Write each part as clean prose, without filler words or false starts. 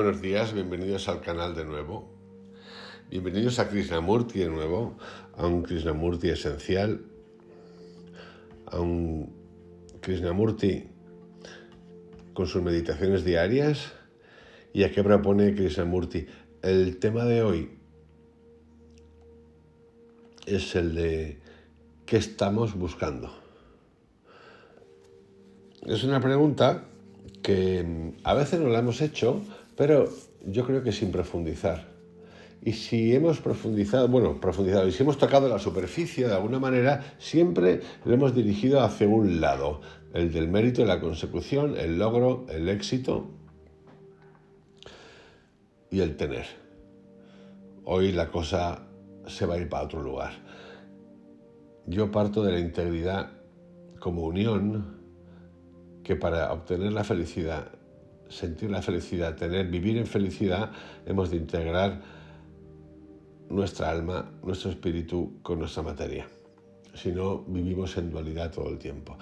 buenos días, bienvenidos al canal de nuevo. Bienvenidos a Krishnamurti de nuevo, a un Krishnamurti esencial, a un Krishnamurti con sus meditaciones diarias. ¿Y a qué propone Krishnamurti? El tema de hoy es el de ¿qué estamos buscando? Es una pregunta que a veces nos la hemos hecho, pero yo creo que sin profundizar. Y si hemos profundizado, y si hemos tocado la superficie de alguna manera, siempre lo hemos dirigido hacia un lado, el del mérito, la consecución, el logro, el éxito y el tener. Hoy la cosa se va a ir para otro lugar. Yo parto de la integridad como unión, que para obtener la felicidad, sentir la felicidad, vivir en felicidad, hemos de integrar nuestra alma, nuestro espíritu con nuestra materia. Si no, vivimos en dualidad todo el tiempo.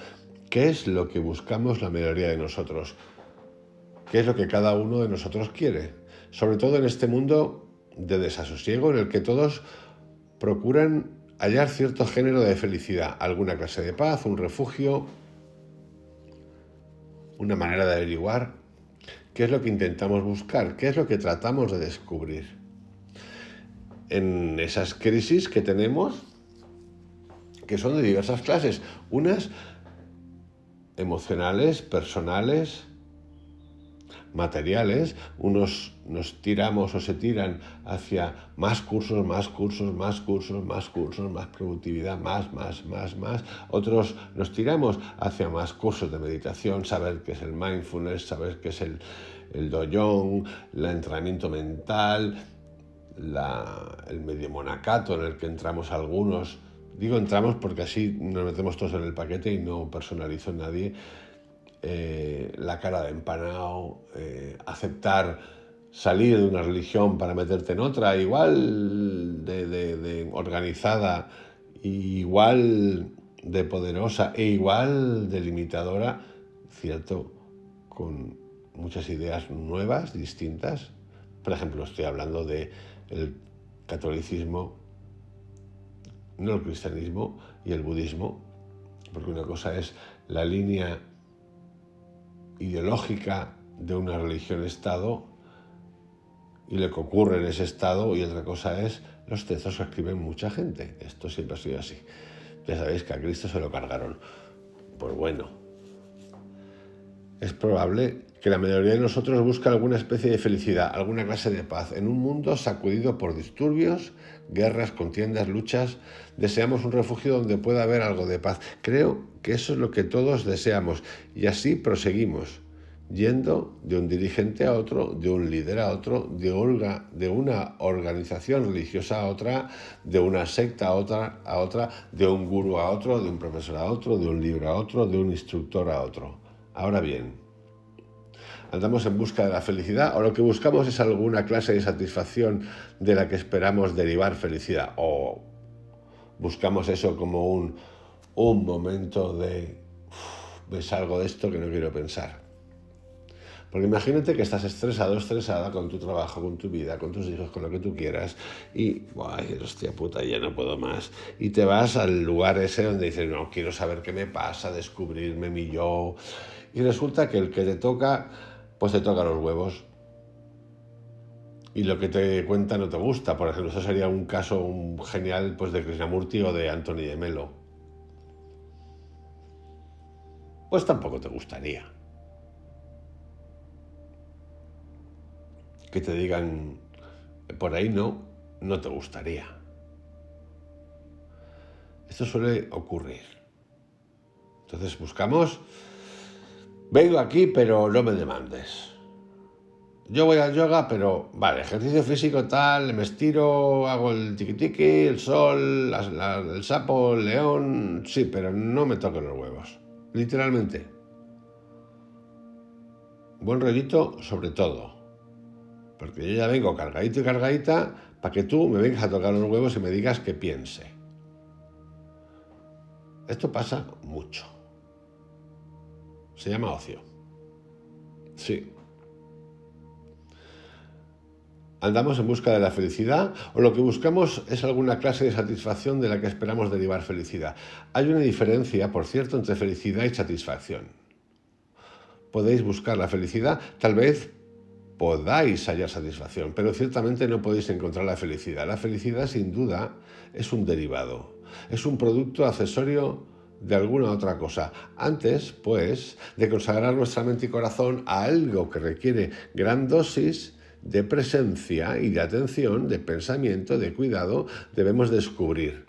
¿Qué es lo que buscamos la mayoría de nosotros? ¿Qué es lo que cada uno de nosotros quiere? Sobre todo en este mundo de desasosiego en el que todos procuran hallar cierto género de felicidad, alguna clase de paz, un refugio, una manera de averiguar qué es lo que intentamos buscar, qué es lo que tratamos de descubrir. En esas crisis que tenemos, que son de diversas clases, unas emocionales, personales, materiales, unos nos tiramos o se tiran hacia más cursos, más productividad, más, otros nos tiramos hacia más cursos de meditación, saber qué es el mindfulness, saber qué es el dojong, el entrenamiento mental, el medio monacato en el que entramos algunos. Digo entramos porque así nos metemos todos en el paquete y no personalizo en nadie. La cara de empanado, aceptar salir de una religión para meterte en otra, igual de organizada, igual de poderosa e igual de limitadora, cierto, con muchas ideas nuevas, distintas. Por ejemplo, estoy hablando del catolicismo, no el cristianismo y el budismo, porque una cosa es la línea ideológica de una religión-estado y lo que ocurre en ese estado, y otra cosa es los textos que escriben mucha gente. Esto siempre ha sido así. Ya sabéis que a Cristo se lo cargaron. Pues bueno, es probable que la mayoría de nosotros busque alguna especie de felicidad, alguna clase de paz. En un mundo sacudido por disturbios, guerras, contiendas, luchas, deseamos un refugio donde pueda haber algo de paz. Creo que eso es lo que todos deseamos y así proseguimos, yendo de un dirigente a otro, de un líder a otro, de una organización religiosa a otra, de una secta a otra, de un gurú a otro, de un profesor a otro, de un libro a otro, de un instructor a otro. Ahora bien, andamos en busca de la felicidad o lo que buscamos es alguna clase de satisfacción de la que esperamos derivar felicidad, o buscamos eso como un momento de me salgo de esto que no quiero pensar. Porque imagínate que estás estresada con tu trabajo, con tu vida, con tus hijos, con lo que tú quieras y, hostia puta, ya no puedo más. Y te vas al lugar ese donde dices, no, quiero saber qué me pasa, descubrirme mi yo. Y resulta que el que te toca, pues te toca los huevos. Y lo que te cuenta no te gusta. Por ejemplo, eso sería un caso genial pues, de Krishnamurti o de Anthony de Melo. Pues tampoco te gustaría que te digan por ahí no te gustaría. Esto suele ocurrir. Entonces buscamos, vengo aquí pero no me demandes. Yo voy al yoga, pero vale, ejercicio físico tal, me estiro, hago el tiqui-tiqui, el sol, el sapo, el león, sí, pero no me toquen los huevos. Literalmente. Buen rollito sobre todo. Porque yo ya vengo cargadito y cargadita para que tú me vengas a tocar los huevos y me digas que piense. Esto pasa mucho. Se llama ocio. Sí. ¿Andamos en busca de la felicidad o lo que buscamos es alguna clase de satisfacción de la que esperamos derivar felicidad? Hay una diferencia, por cierto, entre felicidad y satisfacción. Podéis buscar la felicidad, tal vez podáis hallar satisfacción, pero ciertamente no podéis encontrar la felicidad. La felicidad, sin duda, es un derivado, es un producto accesorio de alguna otra cosa. Antes, pues, de consagrar nuestra mente y corazón a algo que requiere gran dosis de presencia y de atención, de pensamiento, de cuidado, debemos descubrir.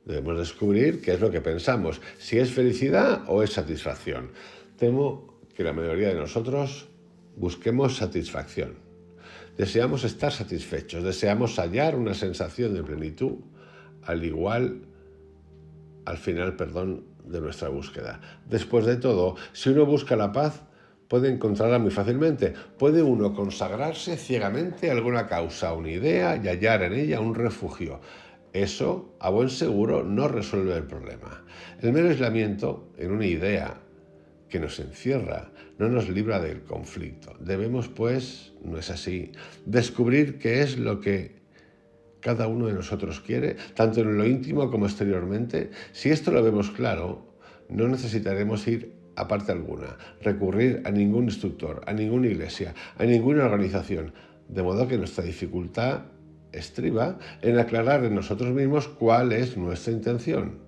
Debemos descubrir qué es lo que pensamos, si es felicidad o es satisfacción. Temo que la mayoría de nosotros busquemos satisfacción. Deseamos estar satisfechos, deseamos hallar una sensación de plenitud, al final, de nuestra búsqueda. Después de todo, si uno busca la paz, puede encontrarla muy fácilmente. Puede uno consagrarse ciegamente a alguna causa, una idea y hallar en ella un refugio. Eso, a buen seguro, no resuelve el problema. El mero aislamiento en una idea que nos encierra no nos libra del conflicto. Debemos, pues, no es así, descubrir qué es lo que cada uno de nosotros quiere, tanto en lo íntimo como exteriormente. Si esto lo vemos claro, no necesitaremos ir a parte alguna, recurrir a ningún instructor, a ninguna iglesia, a ninguna organización, de modo que nuestra dificultad estriba en aclarar en nosotros mismos cuál es nuestra intención.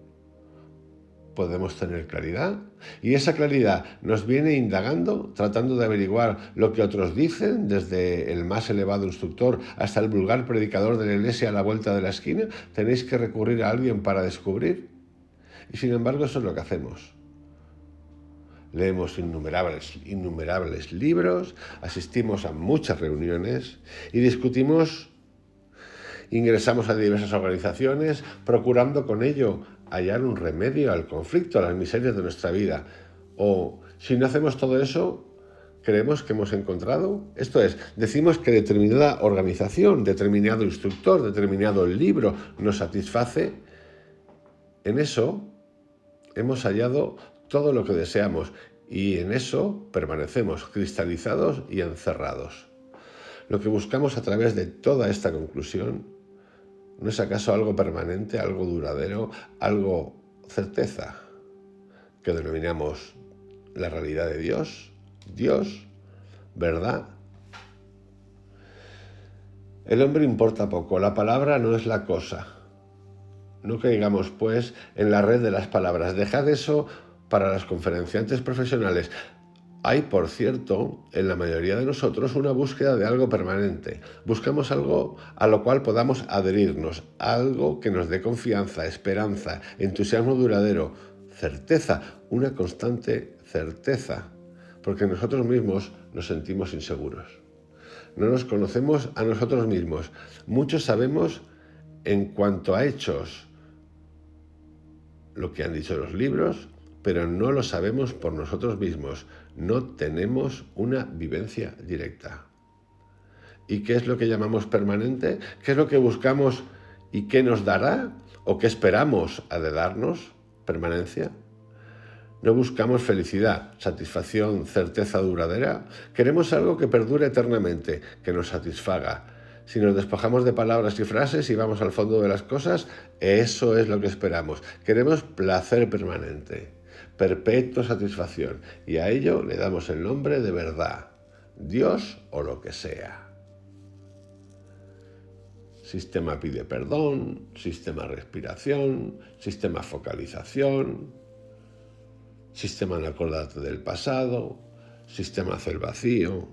Podemos tener claridad y esa claridad nos viene indagando, tratando de averiguar lo que otros dicen, desde el más elevado instructor hasta el vulgar predicador de la iglesia a la vuelta de la esquina. Tenéis que recurrir a alguien para descubrir. Y sin embargo, eso es lo que hacemos. Leemos innumerables libros, asistimos a muchas reuniones y discutimos. Ingresamos a diversas organizaciones, procurando con ello hallar un remedio al conflicto, a las miserias de nuestra vida. O, si no hacemos todo eso, creemos que hemos encontrado. Esto es, decimos que determinada organización, determinado instructor, determinado libro nos satisface. En eso hemos hallado todo lo que deseamos y en eso permanecemos cristalizados y encerrados. Lo que buscamos a través de toda esta conclusión, ¿no es acaso algo permanente, algo duradero, algo certeza, que denominamos la realidad de Dios? Dios, ¿verdad? El hombre importa poco, la palabra no es la cosa. No caigamos, pues, en la red de las palabras. Dejad eso para las conferenciantes profesionales. Hay, por cierto, en la mayoría de nosotros una búsqueda de algo permanente. Buscamos algo a lo cual podamos adherirnos, algo que nos dé confianza, esperanza, entusiasmo duradero, certeza, una constante certeza, porque nosotros mismos nos sentimos inseguros. No nos conocemos a nosotros mismos. Muchos sabemos en cuanto a hechos lo que han dicho los libros, pero no lo sabemos por nosotros mismos. No tenemos una vivencia directa. ¿Y qué es lo que llamamos permanente? ¿Qué es lo que buscamos y qué nos dará? ¿O qué esperamos ha de darnos? ¿Permanencia? No buscamos felicidad, satisfacción, certeza duradera. Queremos algo que perdure eternamente, que nos satisfaga. Si nos despojamos de palabras y frases y vamos al fondo de las cosas, eso es lo que esperamos. Queremos placer permanente, perpetua satisfacción, y a ello le damos el nombre de verdad, Dios o lo que sea. Sistema pide perdón, sistema respiración, sistema focalización, sistema no acordarte del pasado, sistema hacer vacío,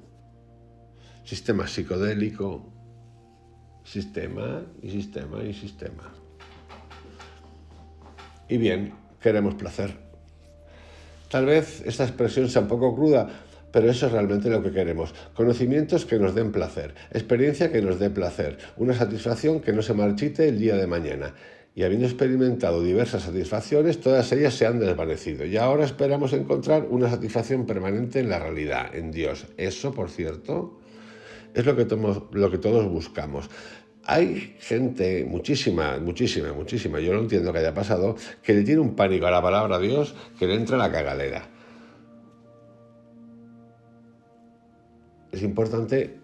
sistema psicodélico, sistema y sistema y sistema. Y bien, queremos placer. Tal vez esta expresión sea un poco cruda, pero eso es realmente lo que queremos. Conocimientos que nos den placer, experiencia que nos dé placer, una satisfacción que no se marchite el día de mañana. Y habiendo experimentado diversas satisfacciones, todas ellas se han desvanecido. Y ahora esperamos encontrar una satisfacción permanente en la realidad, en Dios. Eso, por cierto, es lo que todos buscamos. Hay gente, muchísima, yo no entiendo que haya pasado, que le tiene un pánico a la palabra Dios que le entra la cagalera. Es importante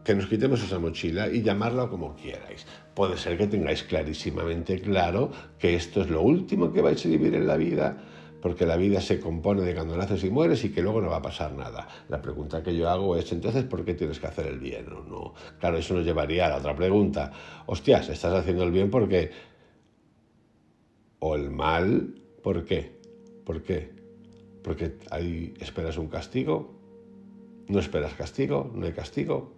que nos quitemos esa mochila y llamarlo como quierais. Puede ser que tengáis clarísimamente claro que esto es lo último que vais a vivir en la vida, porque la vida se compone de cuando naces y mueres y que luego no va a pasar nada. La pregunta que yo hago es, entonces, ¿por qué tienes que hacer el bien o no? Claro, eso nos llevaría a la otra pregunta. Hostias, ¿estás haciendo el bien porque... o el mal? ¿Por qué? ¿Por qué? Porque ahí esperas un castigo, no esperas castigo, no hay castigo.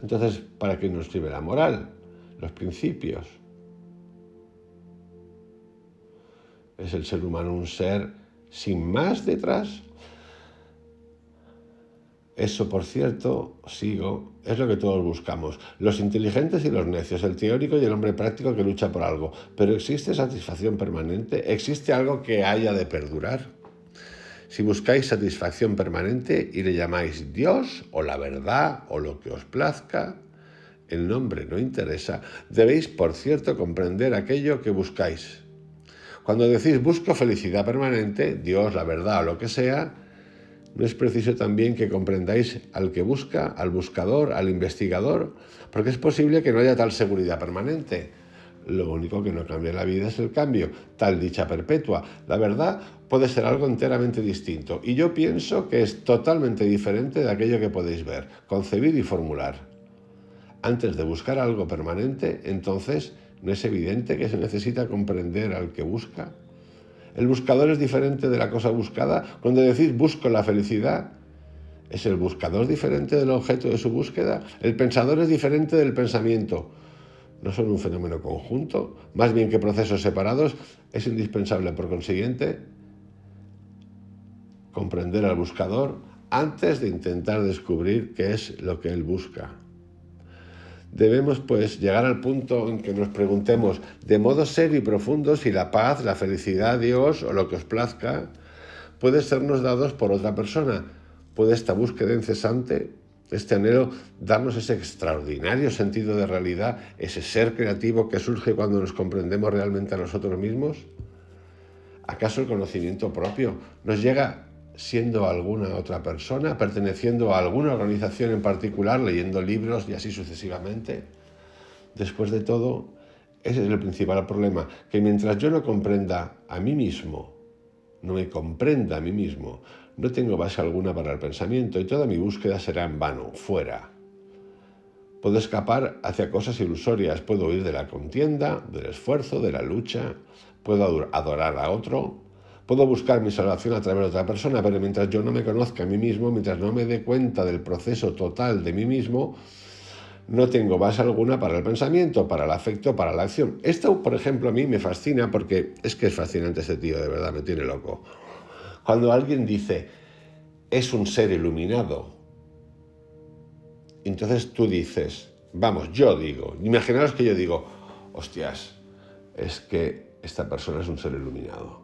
Entonces, ¿para qué nos sirve la moral? Los principios. ¿Es el ser humano un ser sin más detrás? Eso, por cierto, es lo que todos buscamos. Los inteligentes y los necios, el teórico y el hombre práctico que lucha por algo. Pero ¿existe satisfacción permanente? ¿Existe algo que haya de perdurar? Si buscáis satisfacción permanente y le llamáis Dios o la verdad o lo que os plazca, el nombre no interesa. Debéis, por cierto, comprender aquello que buscáis. Cuando decís busco felicidad permanente, Dios, la verdad o lo que sea, ¿no es preciso también que comprendáis al que busca, al buscador, al investigador? Porque es posible que no haya tal seguridad permanente. Lo único que no cambia en la vida es el cambio, tal dicha perpetua. La verdad puede ser algo enteramente distinto y yo pienso que es totalmente diferente de aquello que podéis ver, concebir y formular. Antes de buscar algo permanente, entonces, ¿no es evidente que se necesita comprender al que busca? El buscador es diferente de la cosa buscada. Cuando decís busco la felicidad, ¿es el buscador diferente del objeto de su búsqueda? El pensador es diferente del pensamiento. ¿No son un fenómeno conjunto? Más bien que procesos separados. Es indispensable, por consiguiente, comprender al buscador antes de intentar descubrir qué es lo que él busca. Debemos, pues, llegar al punto en que nos preguntemos de modo serio y profundo si la paz, la felicidad, Dios o lo que os plazca puede sernos dados por otra persona. ¿Puede esta búsqueda incesante, este anhelo, darnos ese extraordinario sentido de realidad, ese ser creativo que surge cuando nos comprendemos realmente a nosotros mismos? ¿Acaso el conocimiento propio nos llega siendo alguna otra persona, perteneciendo a alguna organización en particular, leyendo libros y así sucesivamente? Después de todo, ese es el principal problema, que mientras yo no comprenda a mí mismo, no me comprenda a mí mismo, no tengo base alguna para el pensamiento y toda mi búsqueda será en vano, fuera. Puedo escapar hacia cosas ilusorias, puedo huir de la contienda, del esfuerzo, de la lucha, puedo adorar a otro, puedo buscar mi salvación a través de otra persona, pero mientras yo no me conozca a mí mismo, mientras no me dé cuenta del proceso total de mí mismo, no tengo base alguna para el pensamiento, para el afecto, para la acción. Esto, por ejemplo, a mí me fascina porque es que es fascinante este tío, de verdad, me tiene loco. Cuando alguien dice, es un ser iluminado, entonces tú dices, vamos, yo digo, imaginaos que yo digo, hostias, es que esta persona es un ser iluminado.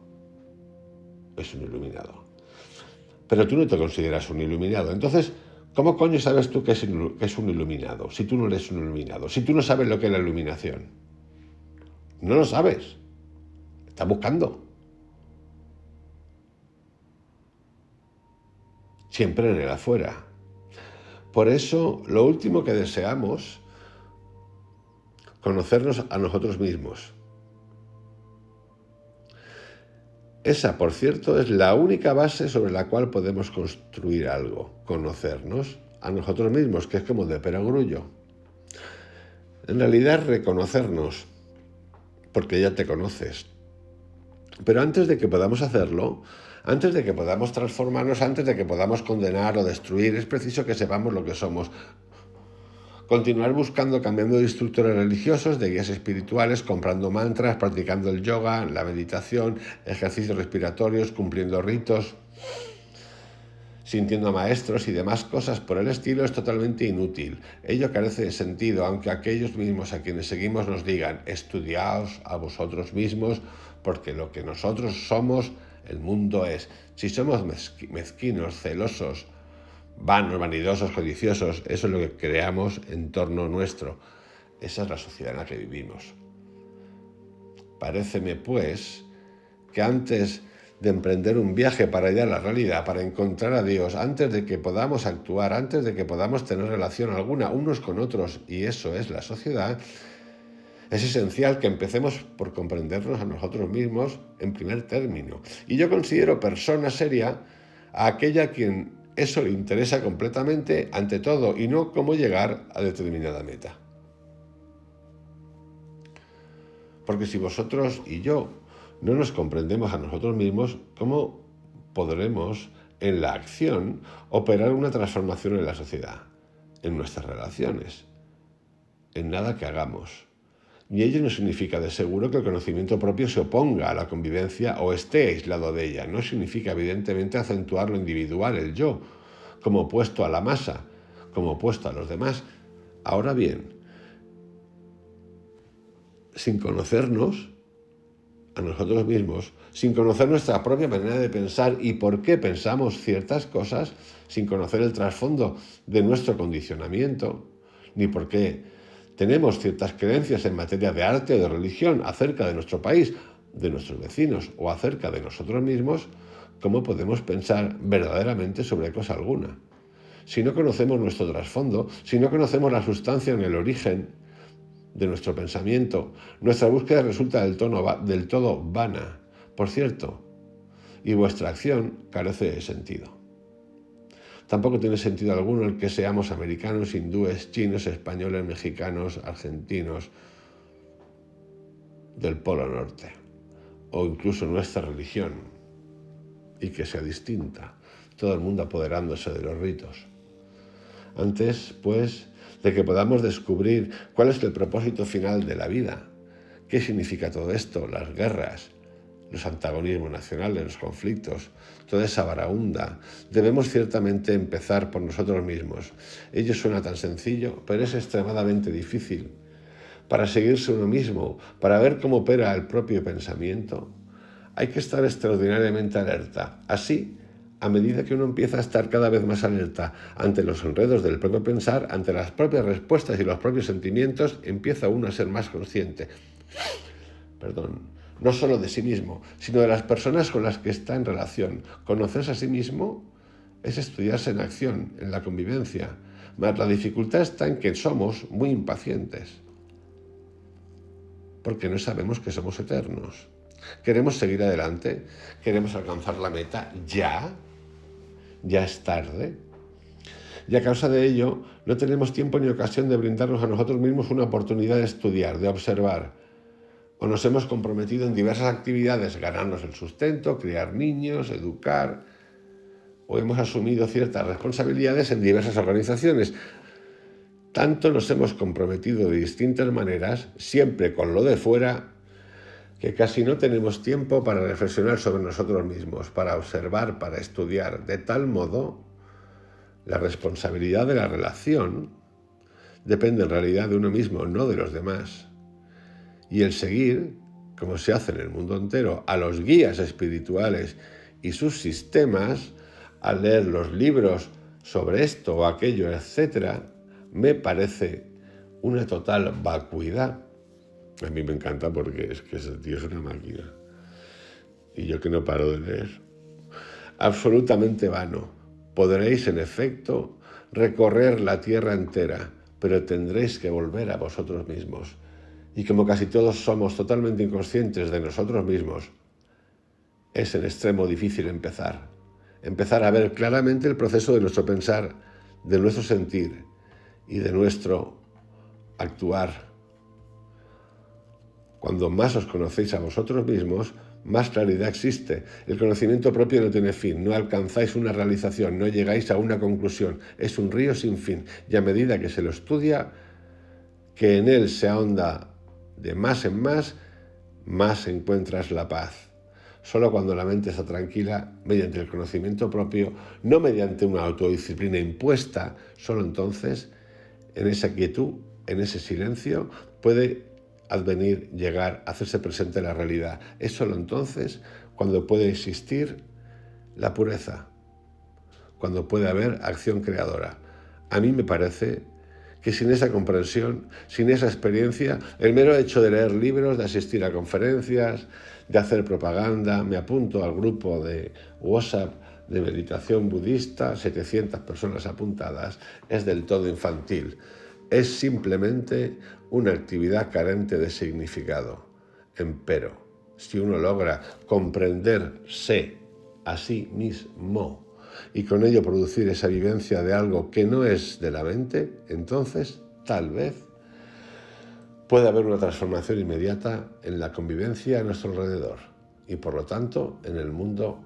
Es un iluminado. Pero tú no te consideras un iluminado. Entonces, ¿cómo coño sabes tú que es un iluminado? Si tú no eres un iluminado, si tú no sabes lo que es la iluminación. No lo sabes. Estás buscando. Siempre en el afuera. Por eso, lo último que deseamos, conocernos a nosotros mismos. Esa, por cierto, es la única base sobre la cual podemos construir algo, conocernos a nosotros mismos, que es como de perogrullo. En realidad, reconocernos, porque ya te conoces. Pero antes de que podamos hacerlo, antes de que podamos transformarnos, antes de que podamos condenar o destruir, es preciso que sepamos lo que somos. Continuar buscando, cambiando de instructores religiosos, de guías espirituales, comprando mantras, practicando el yoga, la meditación, ejercicios respiratorios, cumpliendo ritos, sintiendo maestros y demás cosas por el estilo es totalmente inútil. Ello carece de sentido, aunque aquellos mismos a quienes seguimos nos digan, estudiaos a vosotros mismos, porque lo que nosotros somos, el mundo es. Si somos mezquinos, celosos, vanos, vanidosos, codiciosos, eso es lo que creamos en torno nuestro. Esa es la sociedad en la que vivimos. Paréceme, pues, que antes de emprender un viaje para ir a la realidad, para encontrar a Dios, antes de que podamos actuar, antes de que podamos tener relación alguna unos con otros, y eso es la sociedad, es esencial que empecemos por comprendernos a nosotros mismos en primer término. Y yo considero persona seria a aquella a quien eso le interesa completamente ante todo y no cómo llegar a determinada meta. Porque si vosotros y yo no nos comprendemos a nosotros mismos, ¿cómo podremos en la acción operar una transformación en la sociedad, en nuestras relaciones, en nada que hagamos? Y ello no significa de seguro que el conocimiento propio se oponga a la convivencia o esté aislado de ella. No significa evidentemente acentuar lo individual, el yo, como opuesto a la masa, como opuesto a los demás. Ahora bien, sin conocernos a nosotros mismos, sin conocer nuestra propia manera de pensar y por qué pensamos ciertas cosas, sin conocer el trasfondo de nuestro condicionamiento, ni por qué tenemos ciertas creencias en materia de arte o de religión acerca de nuestro país, de nuestros vecinos o acerca de nosotros mismos, ¿cómo podemos pensar verdaderamente sobre cosa alguna? Si no conocemos nuestro trasfondo, si no conocemos la sustancia en el origen de nuestro pensamiento, nuestra búsqueda resulta del todo vana, por cierto, y vuestra acción carece de sentido. Tampoco tiene sentido alguno el que seamos americanos, hindúes, chinos, españoles, mexicanos, argentinos, del Polo Norte, o incluso nuestra religión, y que sea distinta, todo el mundo apoderándose de los ritos. Antes, pues, de que podamos descubrir cuál es el propósito final de la vida, qué significa todo esto, las guerras, los antagonismos nacionales, los conflictos, toda esa varaunda, debemos ciertamente empezar por nosotros mismos. Ello suena tan sencillo, pero es extremadamente difícil. Para seguirse uno mismo, para ver cómo opera el propio pensamiento, hay que estar extraordinariamente alerta. Así, a medida que uno empieza a estar cada vez más alerta ante los enredos del propio pensar, ante las propias respuestas y los propios sentimientos, empieza uno a ser más consciente. No solo de sí mismo, sino de las personas con las que está en relación. Conocerse a sí mismo es estudiarse en acción, en la convivencia. Mas la dificultad está en que somos muy impacientes, porque no sabemos que somos eternos. Queremos seguir adelante, queremos alcanzar la meta ya es tarde. Y a causa de ello, no tenemos tiempo ni ocasión de brindarnos a nosotros mismos una oportunidad de estudiar, de observar. O nos hemos comprometido en diversas actividades, ganarnos el sustento, criar niños, educar, o hemos asumido ciertas responsabilidades en diversas organizaciones. Tanto nos hemos comprometido de distintas maneras, siempre con lo de fuera, que casi no tenemos tiempo para reflexionar sobre nosotros mismos, para observar, para estudiar. De tal modo, la responsabilidad de la relación depende en realidad de uno mismo, no de los demás. Y el seguir, como se hace en el mundo entero, a los guías espirituales y sus sistemas, al leer los libros sobre esto o aquello, etc., me parece una total vacuidad. A mí me encanta porque es que ese tío es una máquina. Y yo que no paro de leer. Absolutamente vano. Podréis, en efecto, recorrer la tierra entera, pero tendréis que volver a vosotros mismos. Y como casi todos somos totalmente inconscientes de nosotros mismos, es en extremo difícil empezar a ver claramente el proceso de nuestro pensar, de nuestro sentir y de nuestro actuar. Cuando más os conocéis a vosotros mismos, más claridad existe. El conocimiento propio no tiene fin, no alcanzáis una realización, no llegáis a una conclusión. Es un río sin fin y a medida que se lo estudia, que en él se ahonda de más en más encuentras la paz. Solo cuando la mente está tranquila, mediante el conocimiento propio, no mediante una autodisciplina impuesta, solo entonces, en esa quietud, en ese silencio, puede advenir, llegar, hacerse presente la realidad. Es solo entonces cuando puede existir la pureza, cuando puede haber acción creadora. A mí me parece que sin esa comprensión, sin esa experiencia, el mero hecho de leer libros, de asistir a conferencias, de hacer propaganda, me apunto al grupo de WhatsApp de meditación budista, 700 personas apuntadas, es del todo infantil. Es simplemente una actividad carente de significado. Empero, si uno logra comprenderse a sí mismo y con ello producir esa vivencia de algo que no es de la mente, entonces tal vez puede haber una transformación inmediata en la convivencia a nuestro alrededor y por lo tanto en el mundo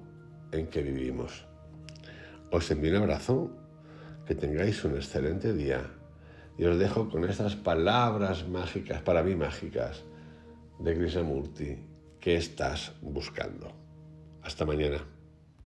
en que vivimos. Os envío un abrazo, que tengáis un excelente día y os dejo con estas palabras mágicas, para mí mágicas, de Krishnamurti. ¿Qué estás buscando? Hasta mañana.